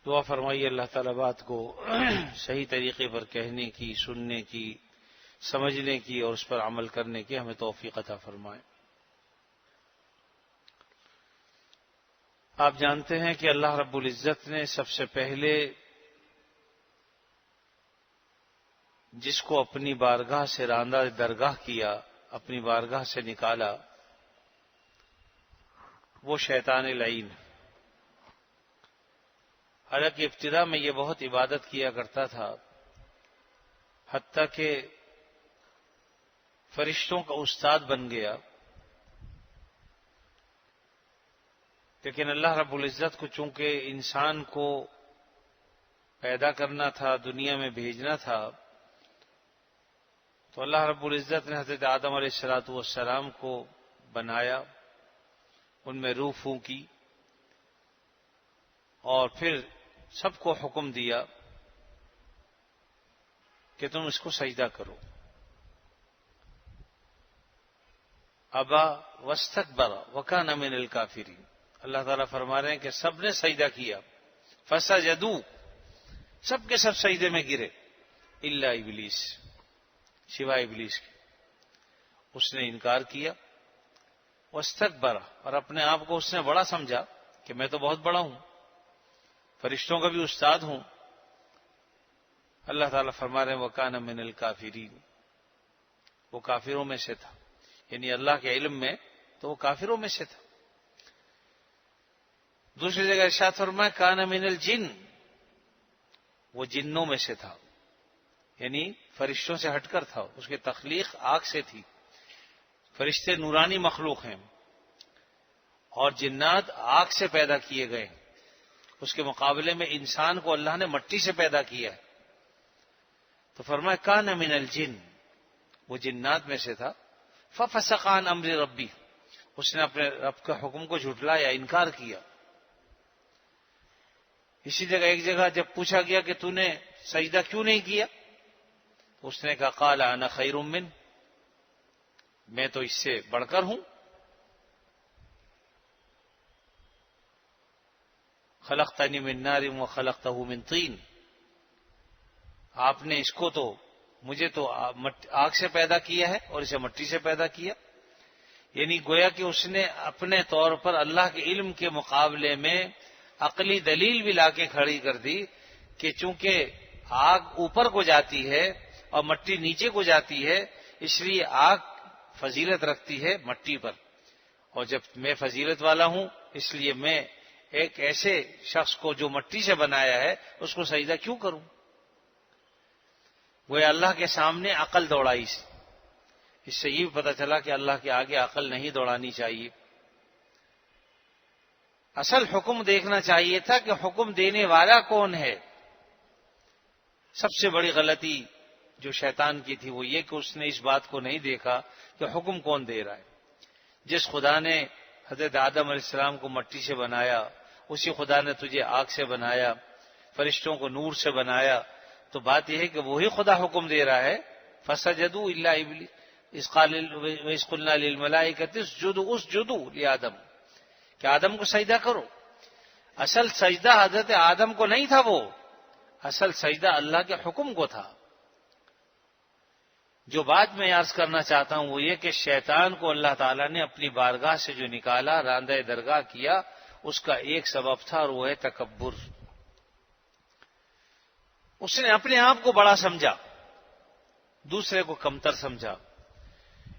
دعا فرمائیے اللہ تعالیٰ بات کو صحیح طریقے پر کہنے کی، سننے کی، سمجھنے کی اور اس پر عمل کرنے کی ہمیں توفیق عطا فرمائے۔ آپ جانتے ہیں کہ اللہ رب العزت نے سب سے پہلے جس کو اپنی بارگاہ سے راندہ درگاہ کیا، اپنی بارگاہ سے نکالا، وہ شیطان لعین۔ حالانکہ ابتدا میں یہ بہت عبادت کیا کرتا تھا، حتیٰ کہ فرشتوں کا استاد بن گیا، لیکن اللہ رب العزت کو چونکہ انسان کو پیدا کرنا تھا، دنیا میں بھیجنا تھا، تو اللہ رب العزت نے حضرت آدم علیہ السلام کو بنایا، ان میں روح پھونکی اور پھر سب کو حکم دیا کہ تم اس کو سجدہ کرو۔ ابا واستکبر وکان من الکافرین۔ اللہ تعالیٰ فرما رہے ہیں کہ سب نے سجدہ کیا، فسجدوا، سب کے سب سجدے میں گرے، الا ابلیس، سوائے ابلیس کے، اس نے انکار کیا، واستکبر، اور اپنے آپ کو اس نے بڑا سمجھا کہ میں تو بہت بڑا ہوں، فرشتوں کا بھی استاد ہوں۔ اللہ تعالیٰ فرما رہے ہیں وکان من الکافرین، وہ کافروں میں سے تھا، یعنی اللہ کے علم میں تو وہ کافروں میں سے تھا۔ دوسری جگہ ارشاد فرمایا کان من الجن، وہ جنوں میں سے تھا، یعنی فرشتوں سے ہٹ کر تھا، اس کی تخلیق آگ سے تھی، فرشتے نورانی مخلوق ہیں اور جنات آگ سے پیدا کیے گئے، اس کے مقابلے میں انسان کو اللہ نے مٹی سے پیدا کیا ہے، تو فرمایا کان من الجن، وہ جنات میں سے تھا، ففسق عن امر ربی، اس نے اپنے رب کا حکم کو جھٹلایا، انکار کیا۔ اسی جگہ ایک جگہ جب پوچھا گیا کہ تو نے سجدہ کیوں نہیں کیا، تو اس نے کہا قال انا خیر من، میں تو اس سے بڑھ کر ہوں، خلقتنی من نار وخلقتہ من طین، آپ نے اس کو تو مجھے تو آگ سے پیدا کیا ہے اور اسے مٹی سے پیدا کیا، یعنی گویا کہ اس نے اپنے طور پر اللہ کے علم کے مقابلے میں عقلی دلیل بھی لا کے کھڑی کر دی کہ چونکہ آگ اوپر کو جاتی ہے اور مٹی نیچے کو جاتی ہے، اس لیے آگ فضیلت رکھتی ہے مٹی پر، اور جب میں فضیلت والا ہوں اس لیے میں ایک ایسے شخص کو جو مٹی سے بنایا ہے اس کو سجدہ کیوں کروں۔ وہ اللہ کے سامنے عقل دوڑائی، اس سے یہ بھی پتہ چلا کہ اللہ کے آگے عقل نہیں دوڑانی چاہیے، اصل حکم دیکھنا چاہیے تھا کہ حکم دینے والا کون ہے۔ سب سے بڑی غلطی جو شیطان کی تھی وہ یہ کہ اس نے اس بات کو نہیں دیکھا کہ حکم کون دے رہا ہے۔ جس خدا نے حضرت آدم علیہ السلام کو مٹی سے بنایا، اسی خدا نے تجھے آگ سے بنایا، فرشتوں کو نور سے بنایا، تو بات یہ ہے کہ وہی خدا حکم دے رہا ہے فسجدوا الا ابلیس اذ قلنا للملائکۃ اسجدوا لآدم، کہ آدم کو سجدہ کرو۔ اصل سجدہ حضرت آدم کو نہیں تھا، وہ اصل سجدہ اللہ کے حکم کو تھا۔ جو بات میں عرض کرنا چاہتا ہوں وہ یہ کہ شیطان کو اللہ تعالیٰ نے اپنی بارگاہ سے جو نکالا، راندہ درگاہ کیا، اس کا ایک سبب تھا اور وہ ہے تکبر۔ اس نے اپنے آپ کو بڑا سمجھا، دوسرے کو کمتر سمجھا۔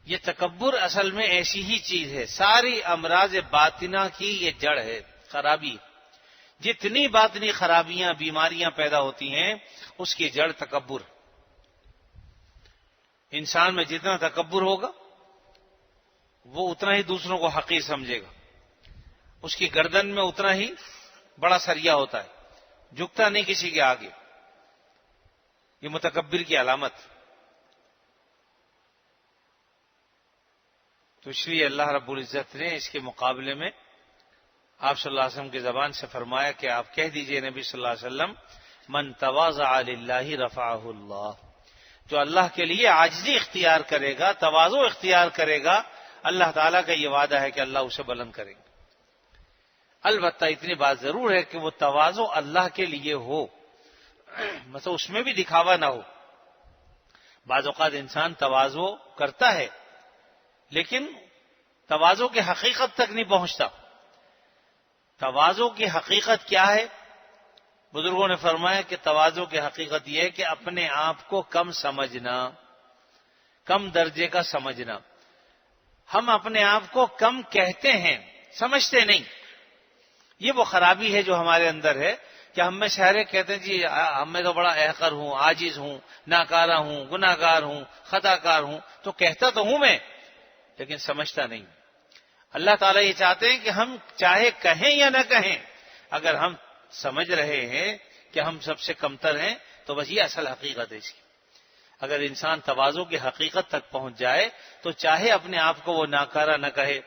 یہ تکبر اصل میں ایسی ہی چیز ہے، ساری امراض باطنہ کی یہ جڑ ہے، خرابی۔ جتنی باطنی خرابیاں، بیماریاں پیدا ہوتی ہیں اس کی جڑ تکبر۔ انسان میں جتنا تکبر ہوگا وہ اتنا ہی دوسروں کو حقیر سمجھے گا، اس کی گردن میں اتنا ہی بڑا سریا ہوتا ہے، جھکتا نہیں کسی کے آگے، یہ متکبر کی علامت۔ تو اس لیے اللہ رب العزت نے اس کے مقابلے میں آپ صلی اللہ علیہ وسلم کی زبان سے فرمایا کہ آپ کہہ دیجئے نبی صلی اللہ علیہ وسلم من تواضع للہ رفعہ اللہ، جو اللہ کے لیے عاجزی اختیار کرے گا، تواضع اختیار کرے گا، اللہ تعالیٰ کا یہ وعدہ ہے کہ اللہ اسے بلند کرے گا۔ البتہ اتنی بات ضرور ہے کہ وہ تواضع اللہ کے لیے ہو، مطلب اس میں بھی دکھاوا نہ ہو۔ بعض اوقات انسان تواضع کرتا ہے لیکن تواضع کی حقیقت تک نہیں پہنچتا۔ تواضع کی حقیقت کیا ہے؟ بزرگوں نے فرمایا کہ تواضع کی حقیقت یہ ہے کہ اپنے آپ کو کم سمجھنا، کم درجے کا سمجھنا۔ ہم اپنے آپ کو کم کہتے ہیں، سمجھتے نہیں۔ یہ وہ خرابی ہے جو ہمارے اندر ہے کہ ہم میں سارے کہتے ہیں جی ہم میں تو بڑا احقر ہوں، عاجز ہوں، ناکارہ ہوں، گناہ گار ہوں، خطا کار ہوں۔ تو کہتا تو ہوں میں لیکن سمجھتا نہیں۔ اللہ تعالیٰ یہ چاہتے ہیں کہ ہم چاہے کہیں یا نہ کہیں، اگر ہم سمجھ رہے ہیں کہ ہم سب سے کمتر ہیں تو بس یہ اصل حقیقت ہے اس کی۔ اگر انسان تواضع کی حقیقت تک پہنچ جائے تو چاہے اپنے آپ کو وہ ناکارہ نہ کہے،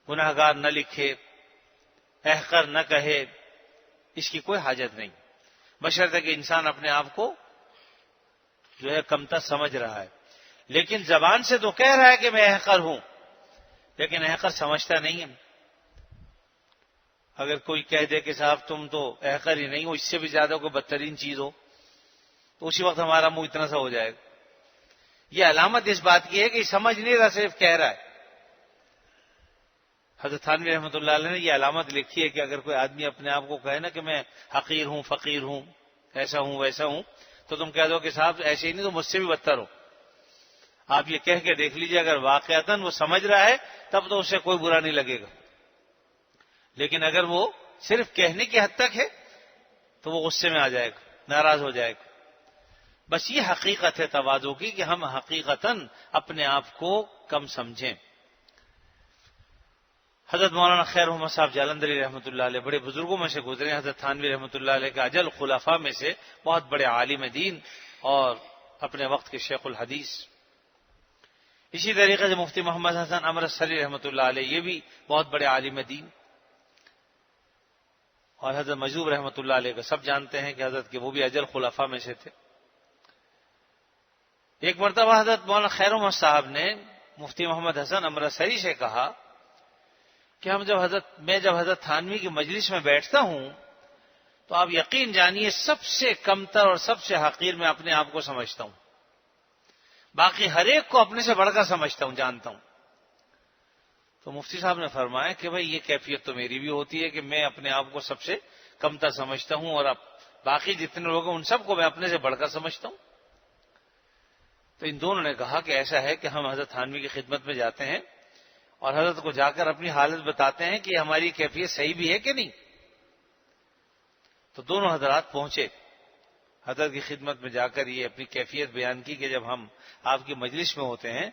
گناہ گار نہ لکھے، احقر نہ کہے، اس کی کوئی حاجت نہیں، بشرطے کہ انسان اپنے آپ کو جو ہے کمتر سمجھ رہا ہے۔ لیکن زبان سے تو کہہ رہا ہے کہ میں احقر ہوں، لیکن احقر سمجھتا نہیں ہے۔ اگر کوئی کہہ دے کہ صاحب تم تو احقر ہی نہیں ہو، اس سے بھی زیادہ کوئی بدترین چیز ہو، تو اسی وقت ہمارا منہ اتنا سا ہو جائے گا۔ یہ علامت اس بات کی ہے کہ سمجھ نہیں رہا، صرف کہہ رہا ہے۔ حضرت تھانوی رحمۃ اللہ علیہ نے یہ علامت لکھی ہے کہ اگر کوئی آدمی اپنے آپ کو کہے نا کہ میں حقیر ہوں، فقیر ہوں، ایسا ہوں ویسا ہوں، تو تم کہہ دو کہ صاحب ایسے ہی نہیں تو مجھ سے بھی بدتر ہو۔ آپ یہ کہہ کے دیکھ لیجئے، اگر واقعتاً وہ سمجھ رہا ہے تب تو اس سے کوئی برا نہیں لگے گا، لیکن اگر وہ صرف کہنے کی حد تک ہے تو وہ غصے میں آ جائے گا، ناراض ہو جائے گا۔ بس یہ حقیقت ہے تواضع کی کہ ہم حقیقتاً اپنے آپ کو کم سمجھیں۔ حضرت مولانا خیر محمد صاحب جالندھری رحمۃ اللہ علیہ بڑے بزرگوں میں سے گزرے۔ حضرت تھانوی رحمۃ اللہ علیہ کے اجل خلفاء میں سے بہت بڑے عالم دین اور اپنے وقت کے شیخ الحدیث۔ اسی طریقے سے مفتی محمد حسن امرتسری رحمۃ اللہ علیہ، یہ بھی بہت بڑے عالم دین۔ اور حضرت مجذوب رحمۃ اللہ علیہ کا سب جانتے ہیں کہ حضرت کے وہ بھی اجل خلفاء میں سے تھے۔ ایک مرتبہ حضرت مولانا خیر محمد صاحب نے مفتی محمد حسن امرتسری سے کہا کہ میں جب حضرت تھانوی کی مجلس میں بیٹھتا ہوں تو آپ یقین جانیے سب سے کمتر اور سب سے حقیر میں اپنے آپ کو سمجھتا ہوں، باقی ہر ایک کو اپنے سے بڑھ کر سمجھتا ہوں، جانتا ہوں۔ تو مفتی صاحب نے فرمایا کہ بھئی یہ کیفیت تو میری بھی ہوتی ہے کہ میں اپنے آپ کو سب سے کمتر سمجھتا ہوں اور اب باقی جتنے لوگ ہیں ان سب کو میں اپنے سے بڑھ کر سمجھتا ہوں۔ تو ان دونوں نے کہا کہ ایسا ہے کہ ہم حضرت تھانوی کی خدمت میں جاتے ہیں اور حضرت کو جا کر اپنی حالت بتاتے ہیں کہ ہماری کیفیت صحیح بھی ہے کہ نہیں۔ تو دونوں حضرات پہنچے، حضرت کی خدمت میں جا کر یہ اپنی کیفیت بیان کی کہ جب ہم آپ کی مجلس میں ہوتے ہیں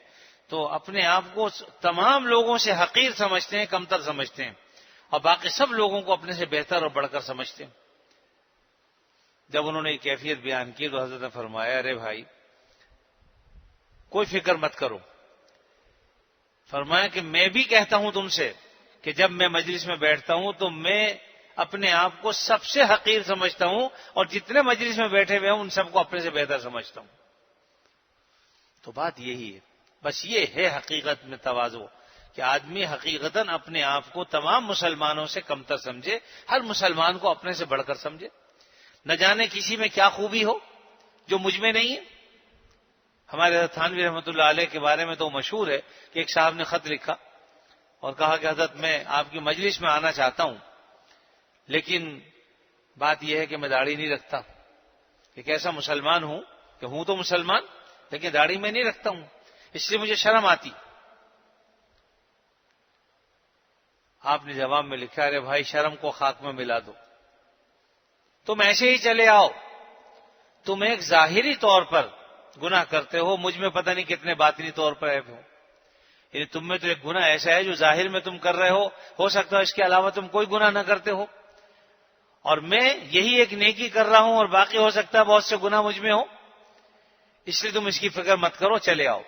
تو اپنے آپ کو تمام لوگوں سے حقیر سمجھتے ہیں، کمتر سمجھتے ہیں، اور باقی سب لوگوں کو اپنے سے بہتر اور بڑھ کر سمجھتے ہیں۔ جب انہوں نے یہ کیفیت بیان کی تو حضرت نے فرمایا ارے بھائی کوئی فکر مت کرو، فرمایا کہ میں بھی کہتا ہوں تم سے کہ جب میں مجلس میں بیٹھتا ہوں تو میں اپنے آپ کو سب سے حقیر سمجھتا ہوں اور جتنے مجلس میں بیٹھے ہوئے ہیں ان سب کو اپنے سے بہتر سمجھتا ہوں۔ تو بات یہی ہے، بس یہ ہے حقیقت میں تواضع کہ آدمی حقیقتاً اپنے آپ کو تمام مسلمانوں سے کمتر سمجھے، ہر مسلمان کو اپنے سے بڑھ کر سمجھے، نہ جانے کسی میں کیا خوبی ہو جو مجھ میں نہیں ہے۔ ہمارے حضرت تھانوی رحمۃ اللہ علیہ کے بارے میں تو مشہور ہے کہ ایک صاحب نے خط لکھا اور کہا کہ حضرت میں آپ کی مجلس میں آنا چاہتا ہوں لیکن بات یہ ہے کہ میں داڑھی نہیں رکھتا، ایک ایسا مسلمان ہوں کہ ہوں تو مسلمان لیکن داڑھی میں نہیں رکھتا ہوں، اس لیے مجھے شرم آتی۔ آپ نے جواب میں لکھا ارے بھائی شرم کو خاک میں ملا دو، تم ایسے ہی چلے آؤ، تم ایک ظاہری طور پر گناہ کرتے ہو، مجھ میں پتہ نہیں کتنے باطنی طور پر عیب ہو، یعنی تم میں تو ایک گناہ ایسا ہے جو ظاہر میں تم کر رہے ہو سکتا ہے اس کے علاوہ تم کوئی گناہ نہ کرتے ہو، اور میں یہی ایک نیکی کر رہا ہوں اور باقی ہو سکتا ہے بہت سے گناہ مجھ میں ہو، اس لیے تم اس کی فکر مت کرو، چلے آؤ۔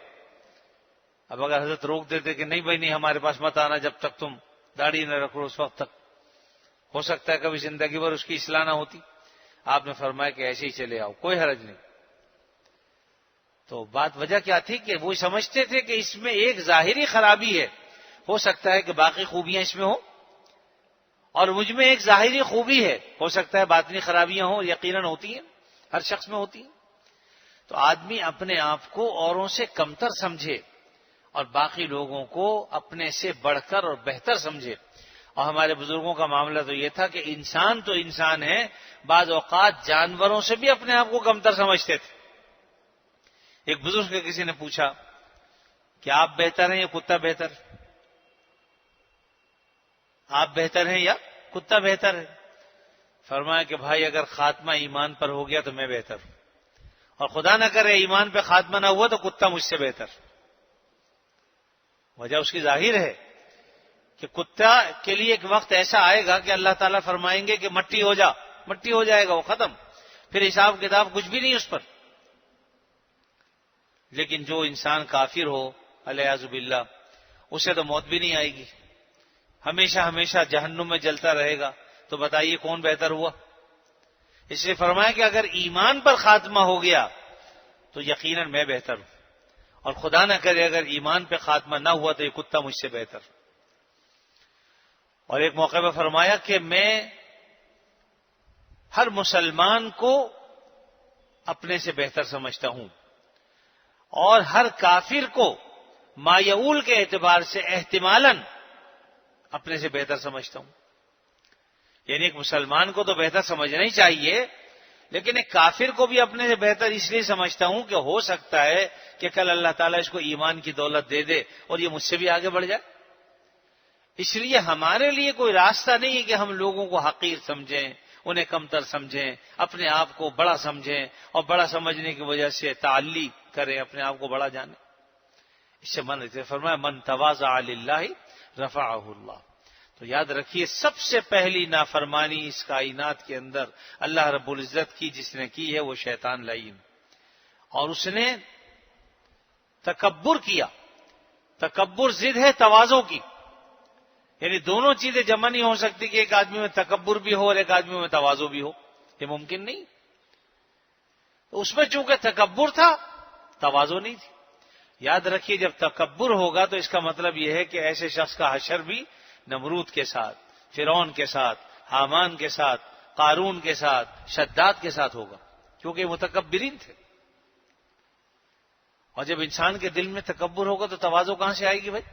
اب اگر حضرت روک دیتے کہ نہیں بھائی نہیں ہمارے پاس مت آنا جب تک تم داڑھی نہ رکھو، اس وقت تک ہو سکتا ہے کبھی زندگی بھر اس کی اصلاح نہ ہوتی، آپ نے فرمایا کہ ایسے ہی چلے آؤ، کوئی حرج نہیں۔ تو بات وجہ کیا تھی کہ وہ سمجھتے تھے کہ اس میں ایک ظاہری خرابی ہے، ہو سکتا ہے کہ باقی خوبیاں اس میں ہوں، اور مجھ میں ایک ظاہری خوبی ہے، ہو سکتا ہے باطنی خرابیاں ہوں، یقیناً ہوتی ہیں، ہر شخص میں ہوتی ہیں، تو آدمی اپنے آپ کو اوروں سے کمتر سمجھے اور باقی لوگوں کو اپنے سے بڑھ کر اور بہتر سمجھے۔ اور ہمارے بزرگوں کا معاملہ تو یہ تھا کہ انسان تو انسان ہے، بعض اوقات جانوروں سے بھی اپنے آپ کو کمتر سمجھتے تھے۔ ایک بزرگ سے کسی نے پوچھا کہ آپ بہتر ہیں یا کتا بہتر؟ آپ بہتر ہیں یا کتا بہتر ہے؟ فرمایا کہ بھائی اگر خاتمہ ایمان پر ہو گیا تو میں بہتر ہوں، اور خدا نہ کرے ایمان پہ خاتمہ نہ ہوا تو کتا مجھ سے بہتر۔ وجہ اس کی ظاہر ہے کہ کتا کے لیے ایک وقت ایسا آئے گا کہ اللہ تعالیٰ فرمائیں گے کہ مٹی ہو جا، مٹی ہو جائے گا، وہ ختم، پھر حساب کتاب کچھ بھی نہیں اس پر۔ لیکن جو انسان کافر ہو والعیاذ باللہ، اسے تو موت بھی نہیں آئے گی، ہمیشہ ہمیشہ جہنم میں جلتا رہے گا، تو بتائیے کون بہتر ہوا؟ اس لیے فرمایا کہ اگر ایمان پر خاتمہ ہو گیا تو یقیناً میں بہتر ہوں، اور خدا نہ کرے اگر ایمان پہ خاتمہ نہ ہوا تو یہ کتا مجھ سے بہتر۔ اور ایک موقع پہ فرمایا کہ میں ہر مسلمان کو اپنے سے بہتر سمجھتا ہوں، اور ہر کافر کو مایعول کے اعتبار سے احتمالاً اپنے سے بہتر سمجھتا ہوں۔ یعنی ایک مسلمان کو تو بہتر سمجھنا ہی چاہیے، لیکن ایک کافر کو بھی اپنے سے بہتر اس لیے سمجھتا ہوں کہ ہو سکتا ہے کہ کل اللہ تعالیٰ اس کو ایمان کی دولت دے دے اور یہ مجھ سے بھی آگے بڑھ جائے۔ اس لیے ہمارے لیے کوئی راستہ نہیں ہے کہ ہم لوگوں کو حقیر سمجھیں، انہیں کمتر سمجھیں، اپنے آپ کو بڑا سمجھیں، اور بڑا سمجھنے کی وجہ سے تعلی کریں، اپنے آپ کو بڑا جانیں۔ اس سے من فرمایا من تواضع للہ رفعہ اللہ۔ تو یاد رکھیے سب سے پہلی نافرمانی اس کائنات کے اندر اللہ رب العزت کی جس نے کی ہے وہ شیطان لعین، اور اس نے تکبر کیا۔ تکبر ضد ہے تواضع کی، یعنی دونوں چیزیں جمع نہیں ہو سکتی کہ ایک آدمی میں تکبر بھی ہو اور ایک آدمی میں تواضع بھی ہو، یہ ممکن نہیں۔ تو اس میں چونکہ تکبر تھا، تواضع نہیں تھی۔ یاد رکھیے جب تکبر ہوگا تو اس کا مطلب یہ ہے کہ ایسے شخص کا حشر بھی نمرود کے ساتھ، فرعون کے ساتھ، حامان کے ساتھ، قارون کے ساتھ، شداد کے ساتھ ہوگا، کیونکہ یہ متکبرین تھے۔ اور جب انسان کے دل میں تکبر ہوگا تو تواضع کہاں سے آئے گی بھائی؟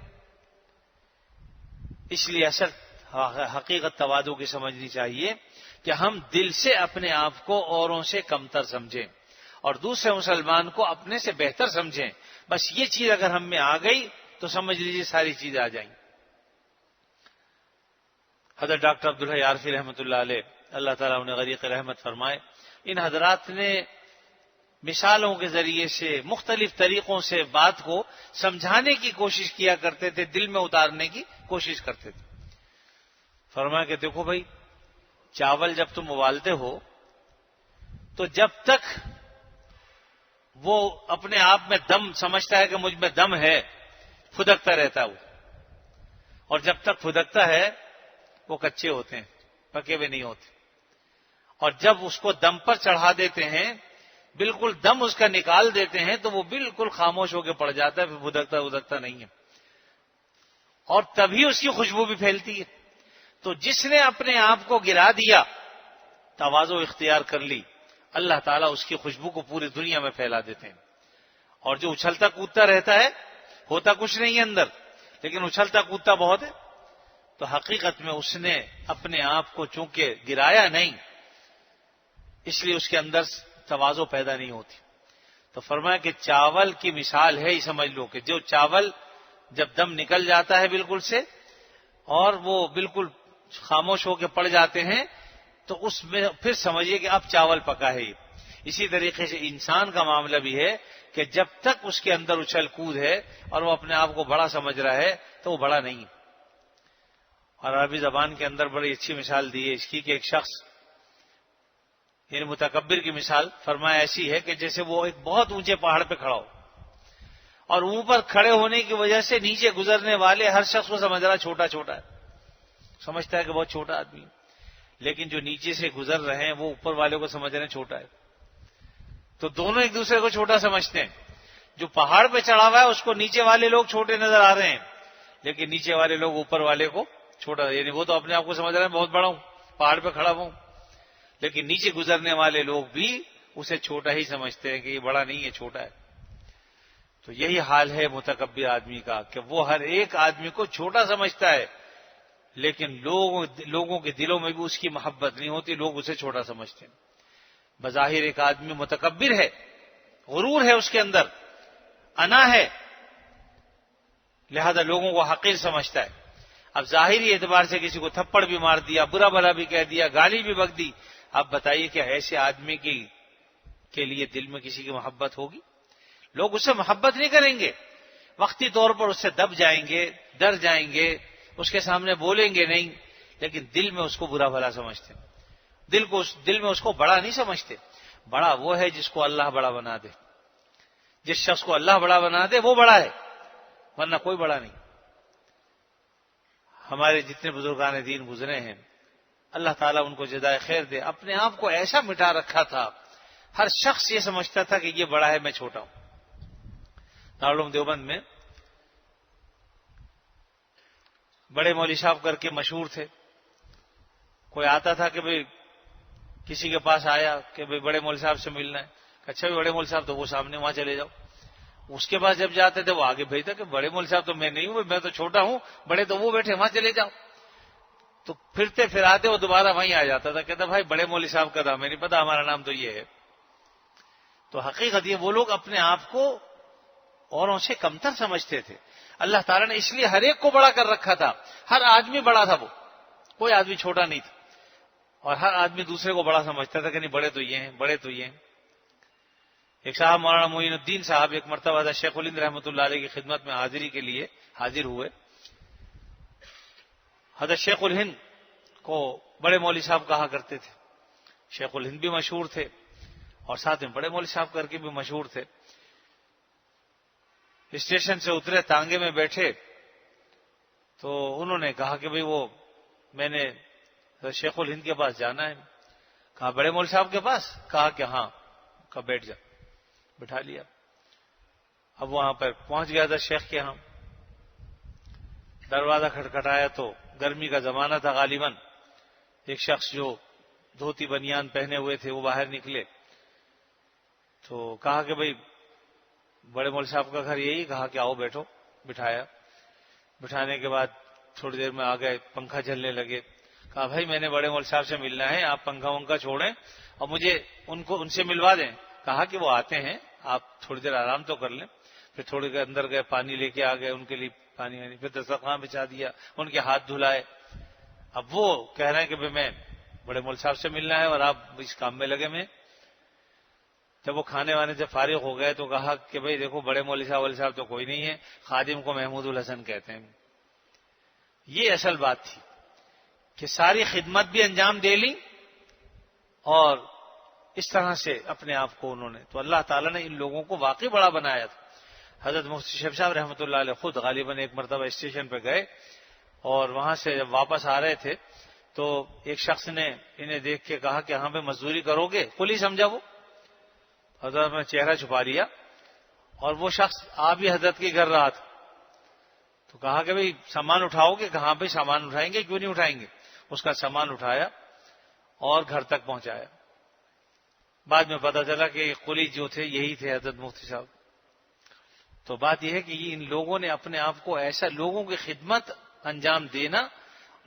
اس لیے اصل حقیقت تواضع کی سمجھنی چاہیے کہ ہم دل سے اپنے آپ کو اوروں سے کمتر سمجھیں اور دوسرے مسلمان کو اپنے سے بہتر سمجھیں۔ بس یہ چیز اگر ہم میں آ گئی تو سمجھ لیجیے ساری چیزیں آ جائیں۔ حضرت ڈاکٹر عبدالحی عارفی رحمۃ اللہ علیہ، اللہ تعالیٰ انہیں غریق رحمت فرمائے، ان حضرات نے مثالوں کے ذریعے سے مختلف طریقوں سے بات کو سمجھانے کی کوشش کیا کرتے تھے، دل میں اتارنے کی کوشش کرتے تھے۔ فرمایا کہ دیکھو بھائی، چاول جب تم ابالتے ہو تو جب تک وہ اپنے آپ میں دم سمجھتا ہے کہ مجھ میں دم ہے، پھدکتا رہتا ہے وہ، اور جب تک پھدکتا ہے وہ کچے ہوتے ہیں، پکے ہوئے نہیں ہوتے، اور جب اس کو دم پر چڑھا دیتے ہیں، بالکل دم اس کا نکال دیتے ہیں تو وہ بالکل خاموش ہو کے پڑ جاتا ہے، پھر پھدکتا نہیں ہے، اور تبھی اس کی خوشبو بھی پھیلتی ہے۔ تو جس نے اپنے آپ کو گرا دیا، تواضع اختیار کر لی، اللہ تعالیٰ اس کی خوشبو کو پوری دنیا میں پھیلا دیتے ہیں۔ اور جو اچھلتا کودتا رہتا ہے، ہوتا کچھ نہیں ہے اندر، لیکن اچھلتا کودتا بہت ہے، تو حقیقت میں اس نے اپنے آپ کو چونکہ گرایا نہیں، اس لیے اس کے اندر تواضع پیدا نہیں ہوتی۔ تو فرمایا کہ چاول کی مثال ہے، یہ سمجھ لو کہ جو چاول جب دم نکل جاتا ہے بالکل سے اور وہ بالکل خاموش ہو کے پڑ جاتے ہیں تو اس میں پھر سمجھیے کہ اب چاول پکا ہے۔ اسی طریقے سے انسان کا معاملہ بھی ہے کہ جب تک اس کے اندر اچھل کود ہے اور وہ اپنے آپ کو بڑا سمجھ رہا ہے تو وہ بڑا نہیں۔ اور عربی زبان کے اندر بڑی اچھی مثال دی ہے اس کی کہ ایک شخص، یعنی متکبر کی مثال فرمایا ایسی ہے کہ جیسے وہ ایک بہت اونچے پہاڑ پہ کھڑا ہو اور اوپر کھڑے ہونے کی وجہ سے نیچے گزرنے والے ہر شخص کو سمجھ رہا چھوٹا چھوٹا ہے، سمجھتا ہے کہ بہت چھوٹا آدمی ہے، لیکن جو نیچے سے گزر رہے ہیں وہ اوپر والے کو سمجھ رہے ہیں چھوٹا ہے، تو دونوں ایک دوسرے کو چھوٹا سمجھتے ہیں۔ جو پہاڑ پہ چڑھا ہوا ہے اس کو نیچے والے لوگ چھوٹے نظر آ رہے ہیں، لیکن نیچے والے لوگ اوپر والے کو چھوٹا، یعنی وہ تو اپنے آپ کو سمجھ رہے ہیں بہت بڑا ہوں، پہاڑ پہ کھڑا ہوں، لیکن نیچے گزرنے والے لوگ بھی اسے چھوٹا ہی سمجھتے ہیں کہ یہ بڑا نہیں ہے، چھوٹا ہے۔ تو یہی حال ہے متکبر آدمی کا کہ وہ ہر ایک آدمی کو چھوٹا سمجھتا ہے، لیکن لوگوں کے دلوں میں بھی اس کی محبت نہیں ہوتی، لوگ اسے چھوٹا سمجھتے ہیں۔ بظاہر ایک آدمی متکبر ہے، غرور ہے اس کے اندر، انا ہے، لہذا لوگوں کو حقیر سمجھتا ہے۔ اب ظاہری اعتبار سے کسی کو تھپڑ بھی مار دیا، برا بھلا بھی کہہ دیا، گالی بھی بک دی، اب بتائیے کہ ایسے آدمی کے لیے دل میں کسی کی محبت ہوگی؟ لوگ اس سے محبت نہیں کریں گے، وقتی طور پر اس سے دب جائیں گے، ڈر جائیں گے، اس کے سامنے بولیں گے نہیں، لیکن دل میں اس کو برا بھلا سمجھتے، دل میں اس کو بڑا نہیں سمجھتے۔ بڑا وہ ہے جس کو اللہ بڑا بنا دے، جس شخص کو اللہ بڑا بنا دے وہ بڑا ہے، ورنہ کوئی بڑا نہیں۔ ہمارے جتنے بزرگان دین گزرے ہیں، اللہ تعالیٰ ان کو جزائے خیر دے، اپنے آپ کو ایسا مٹا رکھا تھا، ہر شخص یہ سمجھتا تھا کہ یہ بڑا ہے، میں چھوٹا ہوں۔ دارالعلوم دیوبند میں بڑے مولوی صاحب کر کے مشہور تھے، کوئی آتا تھا کہ بھئی کسی کے پاس آیا کہ بھئی بڑے مولوی صاحب سے ملنا ہے، اچھا بھی بڑے مولوی صاحب تو وہ سامنے وہاں چلے جاؤ۔ اس کے پاس جب جاتے تھے وہ آگے بھیجتا کہ بڑے مولوی صاحب تو میں نہیں ہوں، میں تو چھوٹا ہوں، بڑے تو وہ بیٹھے، وہاں چلے جاؤ۔ تو پھرتے پھر آتے وہ دوبارہ وہیں آ جاتا تھا، کہتا بھائی بڑے مولوی صاحب کا نام میں نہیں پتا، ہمارا نام تو یہ ہے۔ تو حقیقت یہ وہ لوگ اپنے آپ کو اوروں سے کمتر سمجھتے تھے۔ اللہ تعالیٰ نے اس لیے ہر ایک کو بڑا کر رکھا تھا، ہر آدمی بڑا تھا، وہ کوئی آدمی چھوٹا نہیں تھا، اور ہر آدمی دوسرے کو بڑا سمجھتا تھا کہ نہیں بڑے تو یہ ہیں، بڑے تو یہ ہیں۔ ایک صاحب مولانا معین الدین صاحب ایک مرتبہ حضرت شیخ الہند رحمۃ اللہ علیہ کی خدمت میں حاضری کے لیے حاضر ہوئے۔ حضرت شیخ الہند کو بڑے مولوی صاحب کہا کرتے تھے، شیخ الہند بھی مشہور تھے اور ساتھ میں بڑے مولوی صاحب کر کے بھی مشہور تھے۔ اسٹیشن سے اترے، تانگے میں بیٹھے تو انہوں نے کہا کہ بھئی وہ میں نے شیخ الہند کے پاس جانا ہے۔ کہا بڑے مولوی صاحب کے پاس؟ کہا کہ ہاں۔ کہا بیٹھ جا، بٹھا لیا۔ اب وہاں پر پہنچ گیا تھا شیخ کے ہاں، دروازہ کھٹکھٹایا تو گرمی کا زمانہ تھا غالباً، ایک شخص جو دھوتی بنیان پہنے ہوئے تھے وہ باہر نکلے، تو کہا کہ بھئی بڑے مولوی صاحب کا گھر یہی؟ کہا کہ آؤ بیٹھو، بٹھایا۔ بٹھانے کے بعد تھوڑی دیر میں آ گئے، پنکھا چلنے لگے۔ کہا بھائی میں نے بڑے مولوی صاحب سے ملنا ہے، آپ پنکھا ونکھا چھوڑیں اور مجھے ان سے ملوا دیں۔ کہا کہ وہ آتے ہیں، آپ تھوڑی دیر آرام تو کر لیں۔ پھر تھوڑی دیر اندر گئے، پانی لے کے آ گئے ان کے لیے، پانی پھر دسترخوان بچھا دیا، ان کے ہاتھ دھلائے۔ اب وہ کہہ رہے ہیں کہ میں بڑے مولوی صاحب سے ملنا ہے اور آپ اس کام میں لگے میں۔ جب وہ کھانے وانے سے فارغ ہو گئے تو کہا کہ بھئی دیکھو بڑے مولوی صاحب تو کوئی نہیں ہے، خادم کو محمود الحسن کہتے ہیں۔ یہ اصل بات تھی کہ ساری خدمت بھی انجام دے لی اور اس طرح سے اپنے آپ کو انہوں نے، تو اللہ تعالیٰ نے ان لوگوں کو واقعی بڑا بنایا تھا۔ حضرت مفتی شیخ صاحب رحمۃ اللہ علیہ خود غالباً ایک مرتبہ اسٹیشن پہ گئے اور وہاں سے جب واپس آ رہے تھے تو ایک شخص نے انہیں دیکھ کے کہا کہ یہاں پہ مزدوری کرو گے؟ کلی سمجھا وہ، حضرت نے چہرہ چھپا لیا اور وہ شخص آ بھی حضرت کے گھر رہا تھا، تو کہا کہ بھئی سامان اٹھاؤ گے؟ کہاں پہ سامان اٹھائیں گے، کیوں نہیں اٹھائیں گے۔ اس کا سامان اٹھایا اور گھر تک پہنچایا۔ بعد میں پتا چلا کہ قلی جو تھے یہی تھے حضرت مفتی صاحب۔ تو بات یہ ہے کہ ان لوگوں نے اپنے آپ کو ایسا، لوگوں کی خدمت انجام دینا،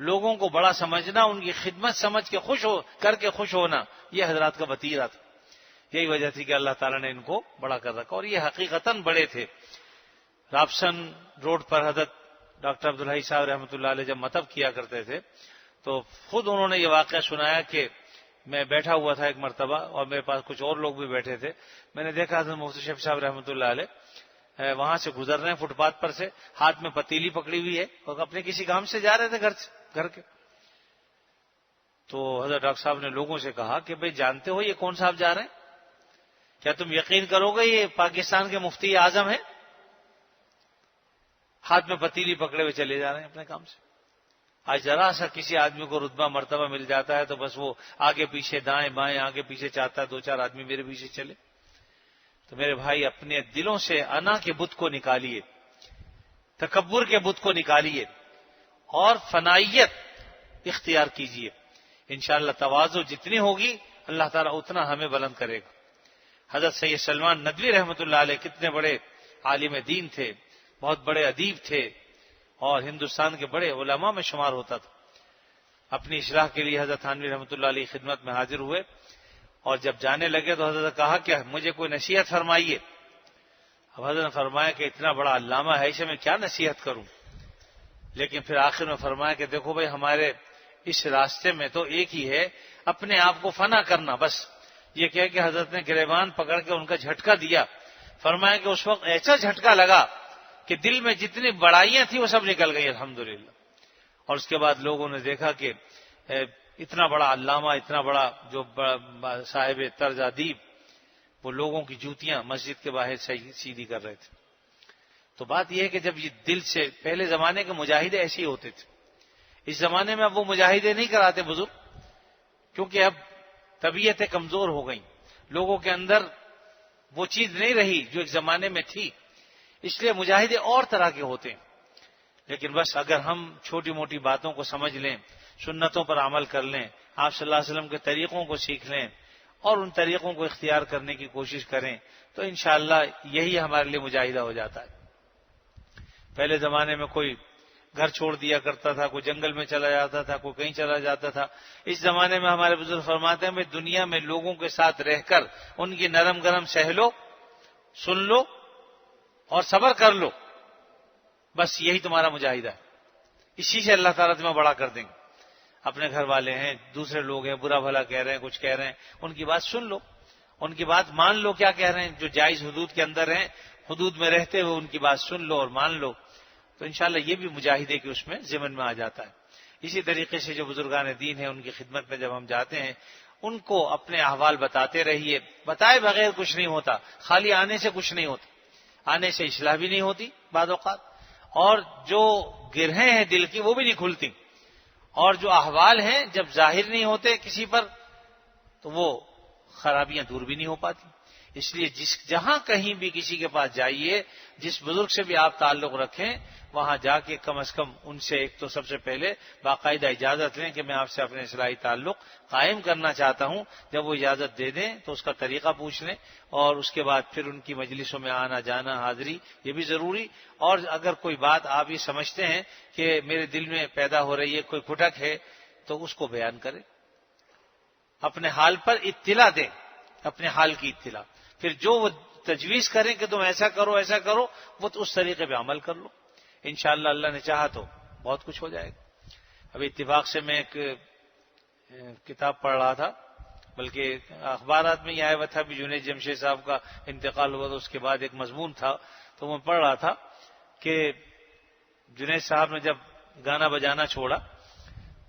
لوگوں کو بڑا سمجھنا، ان کی خدمت سمجھ کے خوش ہونا، یہ حضرات کا وتیرہ تھا۔ یہی وجہ تھی کہ اللہ تعالیٰ نے ان کو بڑا کر رکھا، اور یہ حقیقتاً بڑے تھے۔ رابسن روڈ پر حضرت ڈاکٹر عبدالحی صاحب رحمۃ اللہ علیہ جب مطب کیا کرتے تھے تو خود انہوں نے یہ واقعہ سنایا کہ میں بیٹھا ہوا تھا ایک مرتبہ اور میرے پاس کچھ اور لوگ بھی بیٹھے تھے، میں نے دیکھا حضرت مفتی شیخ صاحب رحمۃ اللہ علیہ وہاں سے گزر رہے ہیں فٹ پاتھ پر سے، ہاتھ میں پتیلی پکڑی ہوئی ہے اور اپنے کسی کام سے جا رہے تھے گھر کے۔ تو حضرت ڈاکٹر صاحب نے لوگوں سے کہا کہ بھئی جانتے ہو یہ کون صاحب جا رہے ہیں؟ کیا تم یقین کرو گے یہ پاکستان کے مفتی اعظم ہیں؟ ہاتھ میں پتیلی پکڑے ہوئے چلے جا رہے ہیں اپنے کام سے۔ آج ذرا سا کسی آدمی کو رتبہ مرتبہ مل جاتا ہے تو بس وہ آگے پیچھے دائیں بائیں آگے پیچھے چاہتا ہے دو چار آدمی میرے پیچھے چلے۔ تو میرے بھائی اپنے دلوں سے انا کے بت کو نکالیے، تکبر کے بت کو نکالیے، اور فنائیت اختیار کیجیے. انشاءاللہ تواضع جتنی ہوگی اللہ تعالیٰ اتنا ہمیں بلند کرے گا. حضرت سید سلمان ندوی رحمۃ اللہ علیہ کتنے بڑے عالم دین تھے، بہت بڑے ادیب تھے، اور ہندوستان کے بڑے علماء میں شمار ہوتا تھا. اپنی اصلاح کے لیے حضرت تھانوی رحمۃ اللہ علیہ خدمت میں حاضر ہوئے، اور جب جانے لگے تو حضرت نے کہا کہ مجھے کوئی نصیحت فرمائیے. اب حضرت نے فرمایا کہ اتنا بڑا علامہ ہے، اسے میں کیا نصیحت کروں. لیکن پھر آخر میں فرمایا کہ دیکھو بھائی، ہمارے اس راستے میں تو ایک ہی ہے، اپنے آپ کو فنا کرنا. بس یہ کہہ کہ حضرت نے گریبان پکڑ کے ان کا جھٹکا دیا. فرمایا کہ اس وقت ایسا جھٹکا لگا کہ دل میں جتنی بڑائیاں تھیں وہ سب نکل گئی الحمدللہ. اور اس کے بعد لوگوں نے دیکھا کہ اتنا بڑا علامہ، اتنا بڑا جو صاحب طرز ادیب، وہ لوگوں کی جوتیاں مسجد کے باہر سیدھی کر رہے تھے. تو بات یہ ہے کہ جب یہ دل سے، پہلے زمانے کے مجاہدے ایسے ہی ہوتے تھے. اس زمانے میں اب وہ مجاہدے نہیں کراتے بزرگ، کیونکہ اب طبیعتیں کمزور ہو گئیں، لوگوں کے اندر وہ چیز نہیں رہی جو ایک زمانے میں تھی. اس لیے مجاہدے اور طرح کے ہوتے ہیں. لیکن بس اگر ہم چھوٹی موٹی باتوں کو سمجھ لیں، سنتوں پر عمل کر لیں، آپ صلی اللہ علیہ وسلم کے طریقوں کو سیکھ لیں اور ان طریقوں کو اختیار کرنے کی کوشش کریں، تو انشاءاللہ یہی ہمارے لیے مجاہدہ ہو جاتا ہے. پہلے زمانے میں کوئی گھر چھوڑ دیا کرتا تھا، کوئی جنگل میں چلا جاتا تھا، کوئی کہیں چلا جاتا تھا. اس زمانے میں ہمارے بزرگ فرماتے ہیں میں دنیا میں لوگوں کے ساتھ رہ کر ان کی نرم گرم سہ لو، سن لو اور صبر کر لو، بس یہی تمہارا مجاہدہ ہے. اسی سے اللہ تعالیٰ تمہیں بڑا کر دیں گے. اپنے گھر والے ہیں، دوسرے لوگ ہیں، برا بھلا کہہ رہے ہیں، کچھ کہہ رہے ہیں، ان کی بات سن لو، ان کی بات مان لو. کیا کہہ رہے ہیں؟ جو جائز حدود کے اندر ہیں، حدود میں رہتے ہوئے ان کی بات سن لو اور مان لو. تو انشاءاللہ یہ بھی مجاہدے کے اس میں ضمن میں آ جاتا ہے. اسی طریقے سے جو بزرگان دین ہیں ان کی خدمت میں جب ہم جاتے ہیں، ان کو اپنے احوال بتاتے رہیے. بتائے بغیر کچھ نہیں ہوتا، خالی آنے سے کچھ نہیں ہوتا، آنے سے اصلاح بھی نہیں ہوتی بعض اوقات، اور جو گرہیں ہیں دل کی وہ بھی نہیں کھلتی، اور جو احوال ہیں جب ظاہر نہیں ہوتے کسی پر تو وہ خرابیاں دور بھی نہیں ہو پاتی. اس لیے جہاں کہیں بھی کسی کے پاس جائیے، جس بزرگ سے بھی آپ تعلق رکھیں، وہاں جا کے کم از کم ان سے ایک تو سب سے پہلے باقاعدہ اجازت لیں کہ میں آپ سے اپنے اصلاحی تعلق قائم کرنا چاہتا ہوں. جب وہ اجازت دے دیں تو اس کا طریقہ پوچھ لیں، اور اس کے بعد پھر ان کی مجلسوں میں آنا جانا، حاضری، یہ بھی ضروری. اور اگر کوئی بات آپ یہ سمجھتے ہیں کہ میرے دل میں پیدا ہو رہی ہے، کوئی کھٹک ہے، تو اس کو بیان کریں، اپنے حال پر اطلاع دیں، اپنے حال کی اطلاع. پھر جو وہ تجویز کریں کہ تم ایسا کرو ایسا کرو، وہ تو اس طریقے پہ عمل کر لو. انشاءاللہ اللہ نے چاہا تو بہت کچھ ہو جائے گا. ابھی اتفاق سے میں ایک کتاب پڑھ رہا تھا، بلکہ اخبارات میں یہ آیا ہوا تھا بھی جنید جمشید صاحب کا انتقال ہوا، تو اس کے بعد ایک مضمون تھا، تو میں پڑھ رہا تھا کہ جنید صاحب نے جب گانا بجانا چھوڑا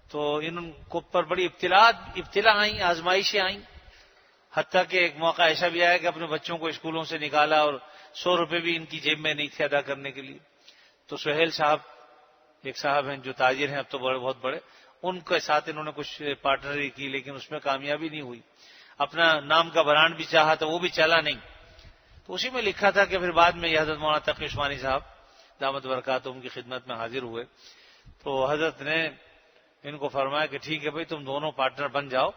تو ان کو پر بڑی ابتلا آئیں، آزمائشیں آئیں. حتیٰ کہ ایک موقع ایسا بھی آیا کہ اپنے بچوں کو اسکولوں سے نکالا اور 100 روپے بھی ان کی جیب میں نہیں تھے ادا کرنے کے لیے. تو سہیل صاحب ایک صاحب ہیں جو تاجر ہیں اب تو بہت بڑے، ان کے ساتھ انہوں نے کچھ پارٹنری کی، لیکن اس میں کامیابی نہیں ہوئی. اپنا نام کا برانڈ بھی چاہا تو وہ بھی چلا نہیں. تو اسی میں لکھا تھا کہ پھر بعد میں یہ حضرت مولانا تقی عثمانی صاحب دامت برکاتہم کی خدمت میں حاضر ہوئے، تو حضرت نے ان کو فرمایا کہ ٹھیک ہے بھائی تم دونوں پارٹنر بن جاؤ،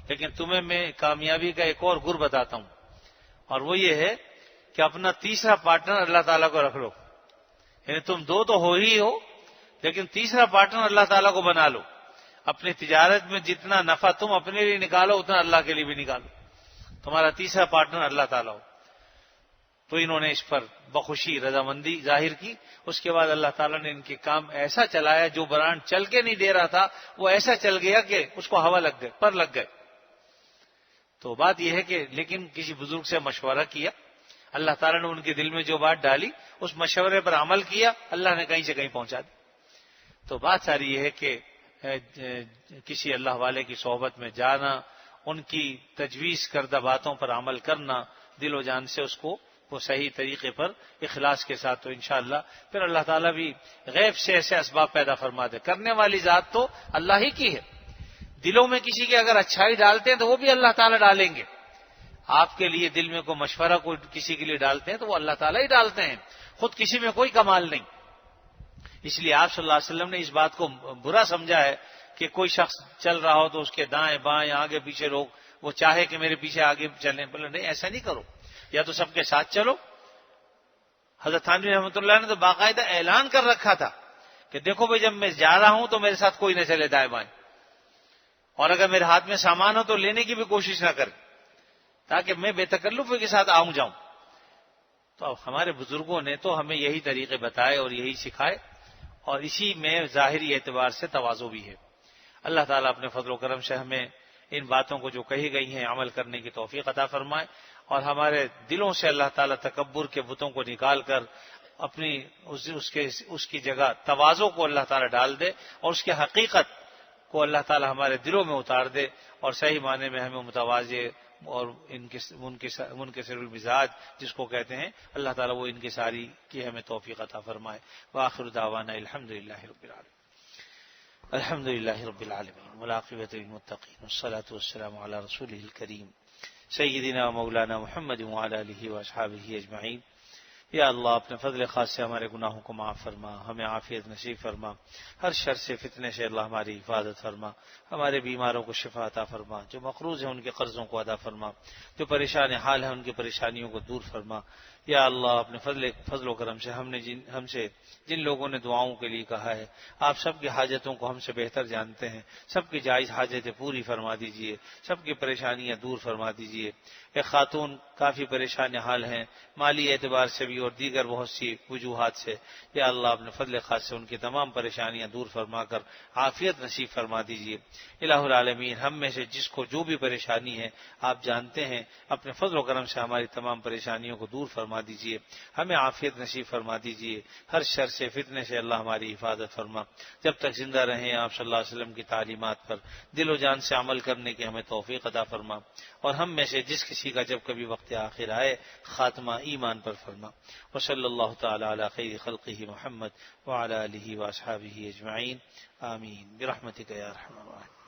لیکن تمہیں میں کامیابی کا ایک اور گر بتاتا ہوں، اور وہ یہ ہے کہ اپنا تیسرا پارٹنر اللہ تعالیٰ کو رکھ لو. یعنی تم دو تو ہو ہی ہو، لیکن تیسرا پارٹنر اللہ تعالیٰ کو بنا لو. اپنی تجارت میں جتنا نفع تم اپنے لیے نکالو اتنا اللہ کے لیے بھی نکالو. تمہارا تیسرا پارٹنر اللہ تعالیٰ ہو. تو انہوں نے اس پر بخوشی رضامندی ظاہر کی. اس کے بعد اللہ تعالیٰ نے ان کے کام ایسا چلایا، جو برانڈ چل کے نہیں دے رہا تھا وہ ایسا چل گیا کہ اس کو ہوا لگ گئے، پر لگ گئے. تو بات یہ ہے کہ لیکن کسی بزرگ سے مشورہ کیا، اللہ تعالیٰ نے ان کے دل میں جو بات ڈالی اس مشورے پر عمل کیا، اللہ نے کہیں سے کہیں پہنچا دی. تو بات ساری یہ ہے کہ کسی اللہ والے کی صحبت میں جانا، ان کی تجویز کردہ باتوں پر عمل کرنا، دل و جان سے اس کو وہ صحیح طریقے پر اخلاص کے ساتھ، تو انشاءاللہ پھر اللہ تعالیٰ بھی غیب سے ایسے اسباب پیدا فرما دے. کرنے والی ذات تو اللہ ہی کی ہے. دلوں میں کسی کے اگر اچھائی ڈالتے ہیں تو وہ بھی اللہ تعالیٰ ڈالیں گے. آپ کے لیے دل میں کوئی مشورہ کوئی کسی کے لیے ڈالتے ہیں تو وہ اللہ تعالیٰ ہی ڈالتے ہیں، خود کسی میں کوئی کمال نہیں. اس لیے آپ صلی اللہ علیہ وسلم نے اس بات کو برا سمجھا ہے کہ کوئی شخص چل رہا ہو تو اس کے دائیں بائیں آگے پیچھے لوگ وہ چاہے کہ میرے پیچھے آگے چلیں، بولے نہیں ایسا نہیں کرو، یا تو سب کے ساتھ چلو۔ حضرت تھانوی رحمۃ اللہ نے تو باقاعدہ اعلان کر رکھا تھا کہ دیکھو بھائی جب میں جا رہا ہوں تو میرے ساتھ کوئی نہ چلے دائیں بائیں، اور اگر میرے ہاتھ میں سامان ہو تو لینے کی بھی کوشش نہ کرے تاکہ میں بے تکلفی کے ساتھ آؤں جاؤں۔ تو اب ہمارے بزرگوں نے تو ہمیں یہی طریقے بتائے اور یہی سکھائے، اور اسی میں ظاہری اعتبار سے تواضع بھی ہے۔ اللہ تعالیٰ اپنے فضل و کرم سے ہمیں ان باتوں کو جو کہی گئی ہیں عمل کرنے کی توفیق عطا فرمائے، اور ہمارے دلوں سے اللہ تعالیٰ تکبر کے بتوں کو نکال کر اپنی اس کی جگہ تواضع کو اللہ تعالیٰ ڈال دے، اور اس کی حقیقت کو اللہ تعالیٰ ہمارے دلوں میں اتار دے، اور صحیح معنی میں ہمیں متواضع اور منکسر المزاج جس کو کہتے ہیں، اللہ تعالیٰ وہ انکساری کی ہمیں توفیق عطا فرمائے۔ وآخر دعوانا الحمدللہ رب العالمین۔ الحمد للہ رب العالمین والعاقبۃ للمتقین والصلاة والسلام علی رسولہ الکریم سیدنا مولانا محمد وعلی آلہ واصحابہ اجمعین۔ یا اللہ اپنے فضل خاص سے ہمارے گناہوں کو معاف فرما، ہمیں عافیت نصیب فرما، ہر شر سے فتنے سے اللہ ہماری حفاظت فرما، ہمارے بیماروں کو شفا عطا فرما، جو مقروض ہیں ان کے قرضوں کو ادا فرما، جو پریشان حال ہیں ان کی پریشانیوں کو دور فرما۔ یا اللہ اپنے فضل و کرم سے ہم سے جن لوگوں نے دعاؤں کے لیے کہا ہے، آپ سب کی حاجتوں کو ہم سے بہتر جانتے ہیں، سب کی جائز حاجتیں پوری فرما دیجئے، سب کی پریشانیاں دور فرما دیجئے۔ ایک خاتون کافی پریشان حال ہیں، مالی اعتبار سے بھی اور دیگر بہت سی وجوہات سے، یا اللہ اپنے فضل خاص سے ان کی تمام پریشانیاں دور فرما کر عافیت نصیب فرما دیجئے۔ الہ العالمین ہم میں سے جس کو جو بھی پریشانی ہے آپ جانتے ہیں، اپنے فضل و کرم سے ہماری تمام پریشانیوں کو دور فرما دیجئے، ہمیں عافیت نصیب فرما دیجئے، ہر شر سے فتنے سے اللہ ہماری حفاظت فرما۔ جب تک زندہ رہیں آپ صلی اللہ علیہ وسلم کی تعلیمات پر دل و جان سے عمل کرنے کی ہمیں توفیق عطا فرما، اور ہم میں سے جس کسی کا جب کبھی وقت آخر آئے خاتمہ ایمان پر فرما۔ وصلی اللہ تعالی علی خیر خلقہ محمد وعلی آلہ واصحابہ اجمعین، آمین برحمتک یا ارحم الراحمین۔